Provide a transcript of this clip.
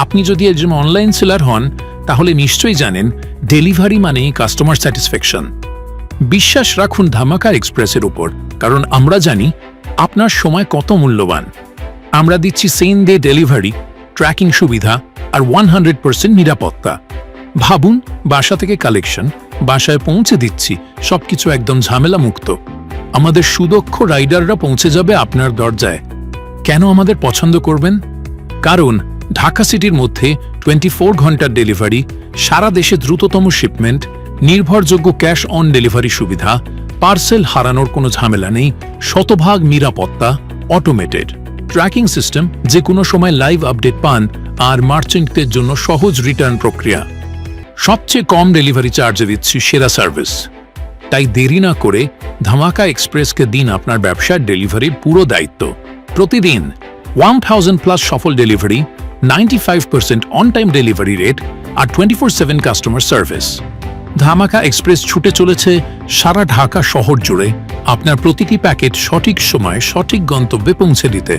আপনি যদি একজন অনলাইন সেলার হন তাহলে নিশ্চয়ই জানেন ডেলিভারি মানেই কাস্টমার স্যাটিসফ্যাকশন। বিশ্বাস রাখুন ধামাকা এক্সপ্রেসের উপর, কারণ আমরা জানি আপনার সময় কত মূল্যবান। আমরা দিচ্ছি সেম ডে ডেলিভারি, ট্র্যাকিং সুবিধা আর 100% নিরাপত্তা। ভাবুন, বাসা থেকে কালেকশন, বাসায় পৌঁছে দিচ্ছি, সবকিছু একদম ঝামেলা মুক্ত। আমাদের সুদক্ষ রাইডাররা পৌঁছে যাবে আপনার দরজায়। কেন আমাদের পছন্দ করবেন? কারণ ঢাকা সিটির মধ্যে 24 ঘন্টার ডেলিভারি, সারা দেশে দ্রুততম শিপমেন্ট, নির্ভরযোগ্য ক্যাশ অন ডেলিভারি সুবিধা, পার্সেল হারানোর কোনো ঝামেলা নেই, শতভাগ নিরাপত্তা, অটোমেটেড ট্র্যাকিং সিস্টেম, যে কোনো সময় লাইভ আপডেট পান, আর মার্চেন্টদের জন্য সহজ রিটার্ন প্রক্রিয়া। সবচেয়ে কম ডেলিভারি চার্জে দিচ্ছি সেরা সার্ভিস। তাই দেরি না করে ধামাকা এক্সপ্রেসকে দিন আপনার ব্যবসার ডেলিভারির পুরো দায়িত্ব। প্রতিদিন 1000+ সফল delivery, 95% on time delivery rate আর 24/7 কাস্টমার সার্ভিস। ধামাকা এক্সপ্রেস ছুটে চলেছে সারা ঢাকা শহর জুড়ে আপনার প্রতিটি প্যাকেট সঠিক সময়ে সঠিক গন্তব্যে পৌঁছে দিতে।